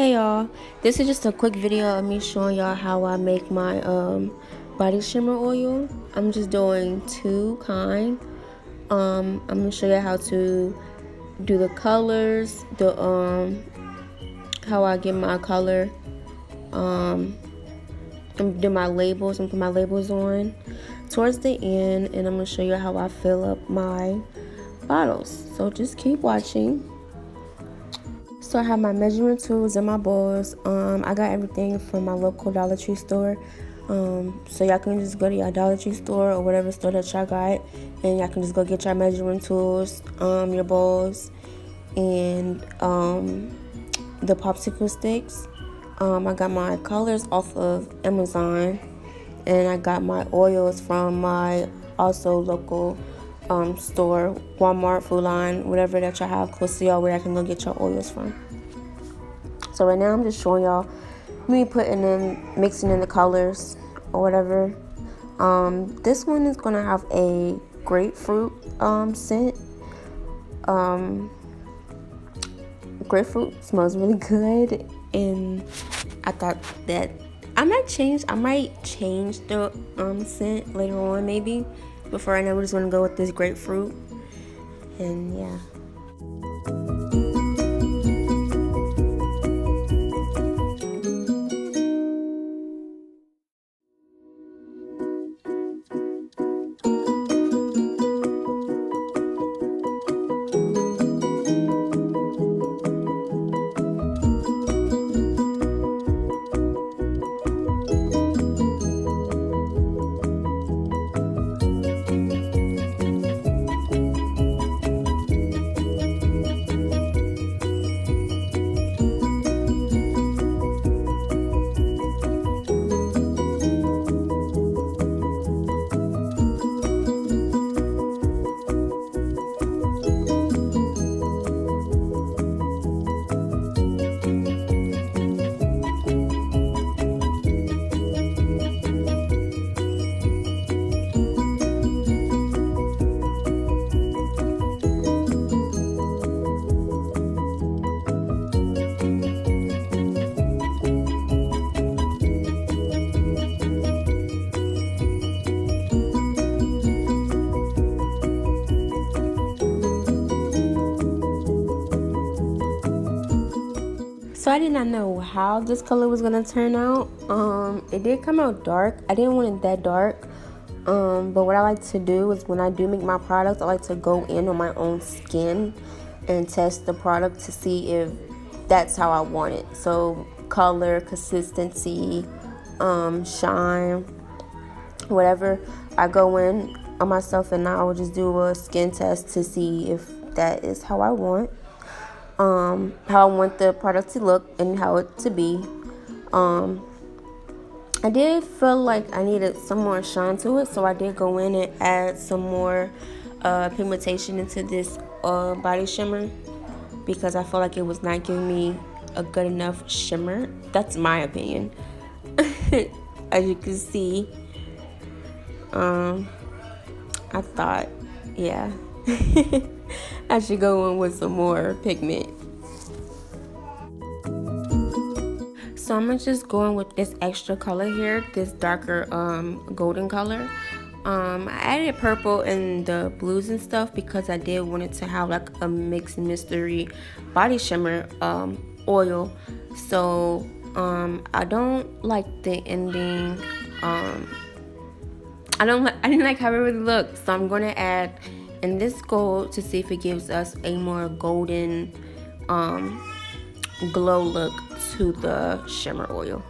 Hey y'all, this is just a quick video of me showing y'all how I make my body shimmer oil. I'm just doing two kind. I'm gonna show you how to do the colors, the how I get my color, and do my labels and put my labels on towards the end, and I'm gonna show you how I fill up my bottles. So just keep watching. So I have my measuring tools and my bowls. I got everything from my local Dollar Tree store. So y'all can just go to your Dollar Tree store or whatever store that y'all got, and y'all can just go get your measuring tools, your bowls, and the popsicle sticks. I got my colors off of Amazon, and I got my oils from my also local store, Walmart, Food Line, whatever that y'all have close to y'all where I can go get your oils from. So right now I'm just showing y'all me mixing in the colors or whatever. This one is gonna have a grapefruit scent. Grapefruit smells really good, and I thought that I might change the scent later on maybe. But for right now, we're just gonna go with this grapefruit, and yeah. So I did not know how this color was gonna turn out. It did come out dark. I didn't want it that dark. But what I like to do is when I do make my products, I like to go in on my own skin and test the product to see if that's how I want it. So color, consistency, shine, whatever. I go in on myself and I will just do a skin test to see if that is how I want. How I want the product to look and how it to be. I did feel like I needed some more shine to it, so I did go in and add some more pigmentation into this body shimmer because I felt like it was not giving me a good enough shimmer. That's my opinion. As you can see, I thought, yeah, I should go in with some more pigment. So I'm gonna just go in with this extra color here, this darker golden color. I added purple and the blues and stuff because I did want it to have like a mixed mystery body shimmer oil. So I don't like the ending. I didn't like how it really looked. So I'm gonna add in this gold to see if it gives us a more golden glow look to the shimmer oil.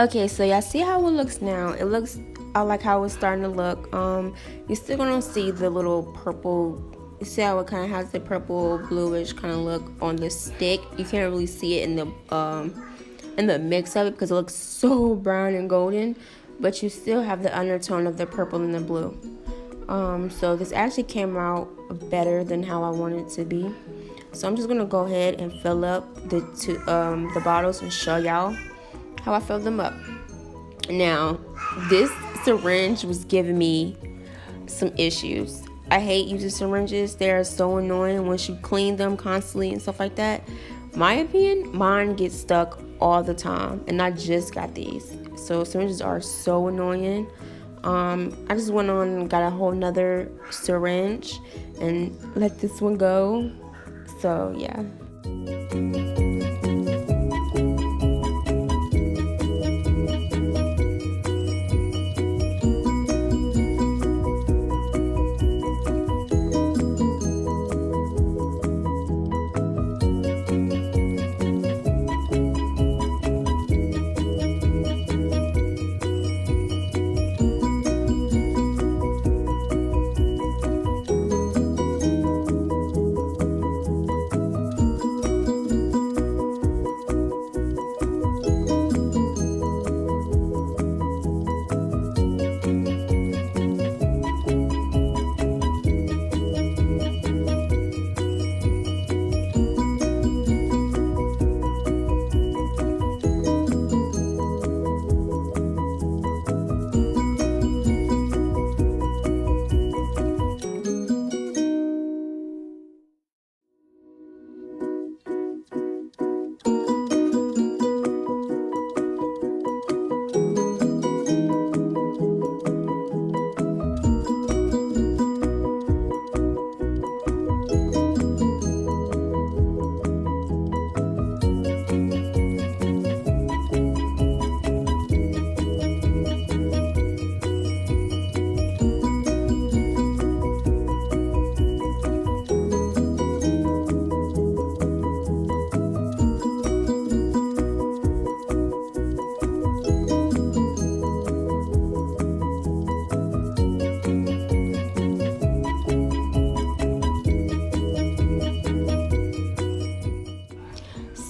Okay, so y'all see how it looks now. It looks, I like how it's starting to look. You're still gonna see the little purple. You see how it kind of has the purple bluish kind of look on the stick. You can't really see it in the mix of it because it looks so brown and golden, but you still have the undertone of the purple and the blue. So this actually came out better than how I wanted it to be. So I'm just gonna go ahead and fill up the bottles and show y'all how I filled them up. Now, this syringe was giving me some issues. I hate using syringes. They are so annoying once you clean them constantly and stuff like that. My opinion, mine gets stuck all the time, and I just got these. So syringes are so annoying. I just went on and got a whole nother syringe and let this one go. So yeah.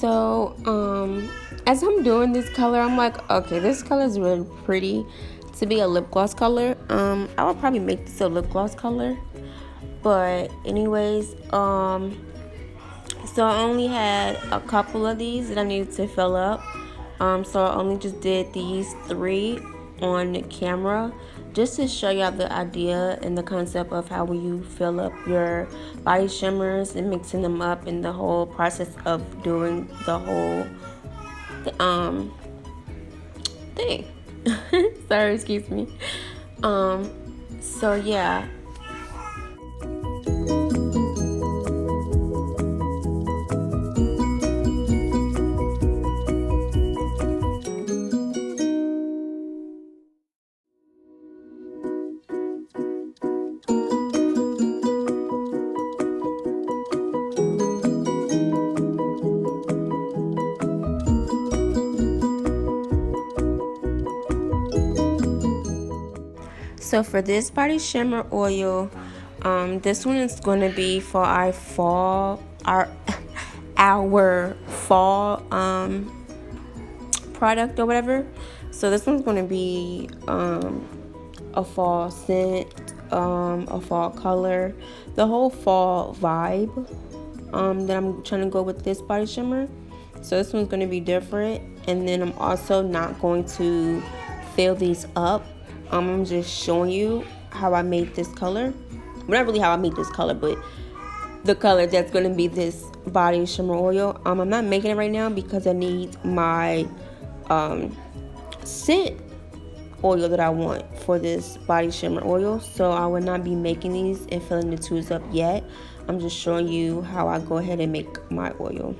So, as I'm doing this color, I'm like, okay, this color is really pretty to be a lip gloss color. I would probably make this a lip gloss color. But anyways, so I only had a couple of these that I needed to fill up. So I only just did these 3 on the camera just to show y'all the idea and the concept of how you fill up your body shimmers and mixing them up and the whole process of doing the whole thing. Sorry, excuse me. So yeah. So for this body shimmer oil, this one is going to be for our fall product or whatever. So this one's going to be a fall scent, a fall color, the whole fall vibe that I'm trying to go with this body shimmer. So this one's going to be different, and then I'm also not going to fill these up. I'm just showing you how I made this color. Well, not really how I made this color, but the color that's going to be this body shimmer oil. I'm not making it right now because I need my scent oil that I want for this body shimmer oil. So I will not be making these and filling the tubes up yet. I'm just showing you how I go ahead and make my oil.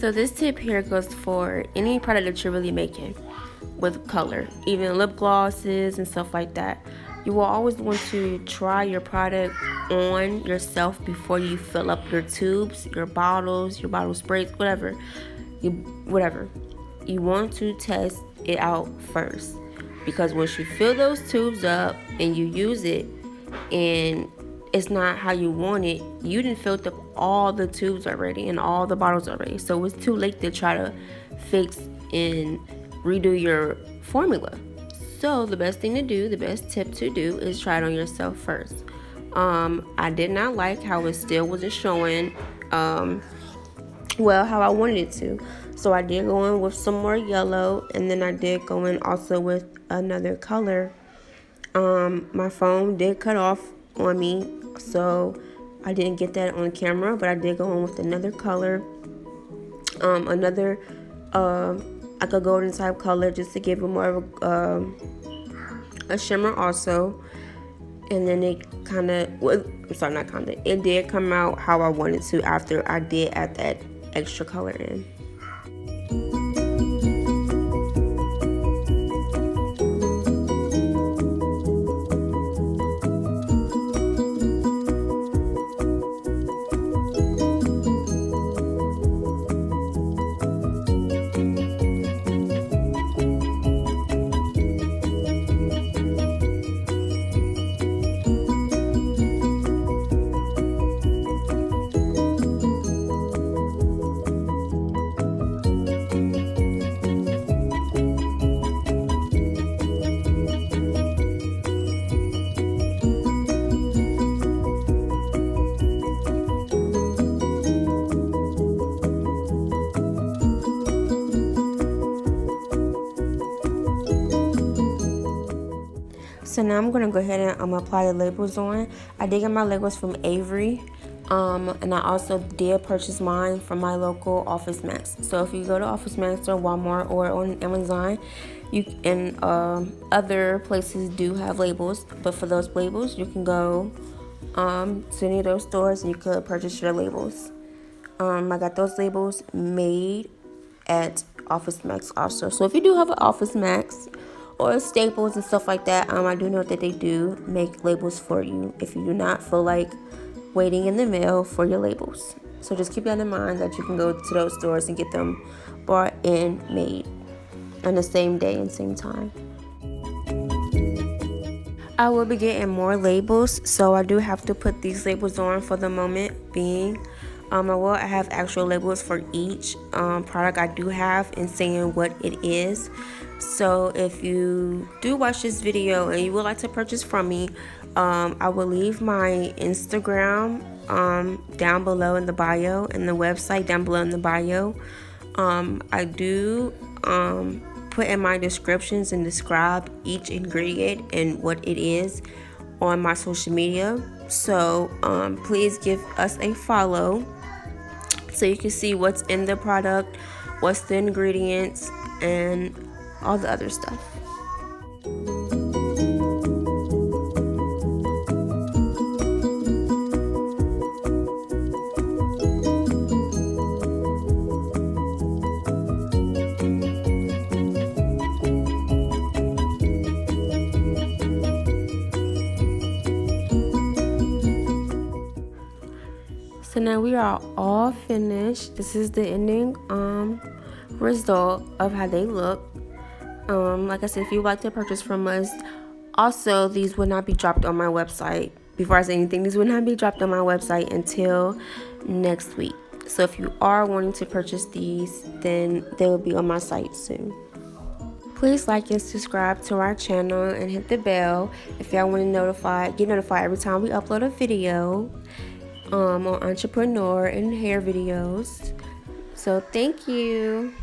So this tip here goes for any product that you're really making with color, even lip glosses and stuff like that. You will always want to try your product on yourself before you fill up your tubes, your bottle sprays, whatever. You want to test it out first, because once you fill those tubes up and you use it and it's not how you want it, you didn't fill up all the tubes already and all the bottles already. So it's too late to try to fix and redo your formula. So the best tip to do is try it on yourself first. I did not like how it still wasn't showing how I wanted it to. So I did go in with some more yellow, and then I did go in also with another color. My phone did cut off on me, so I didn't get that on camera, but I did go in with another color, like a golden type color, just to give it more of a shimmer also. And then it it did come out how I wanted to after I did add that extra color in. So now I'm going to go ahead and apply the labels on. I did get my labels from Avery. And I also did purchase mine from my local Office Max. So if you go to Office Max or Walmart or on Amazon, other places do have labels. But for those labels, you can go to any of those stores and you could purchase your labels. I got those labels made at Office Max also. So if you do have an Office Max or Staples and stuff like that, I do know that they do make labels for you if you do not feel like waiting in the mail for your labels. So just keep that in mind, that you can go to those stores and get them bought and made on the same day and same time. I will be getting more labels, so I do have to put these labels on for the moment being. I have actual labels for each product I do have and saying what it is. So if you do watch this video and you would like to purchase from me, I will leave my Instagram down below in the bio and the website down below in the bio. I do put in my descriptions and describe each ingredient and what it is on my social media. So please give us a follow so you can see what's in the product, what's the ingredients, and all the other stuff. So now we are all finished. This is the ending result of how they look. Like I said, if you'd like to purchase from us, also these will not be dropped on my website. Before I say anything, these will not be dropped on my website until next week. So if you are wanting to purchase these, then they will be on my site soon. Please like and subscribe to our channel and hit the bell if y'all want to get notified every time we upload a video on entrepreneur and hair videos. So thank you.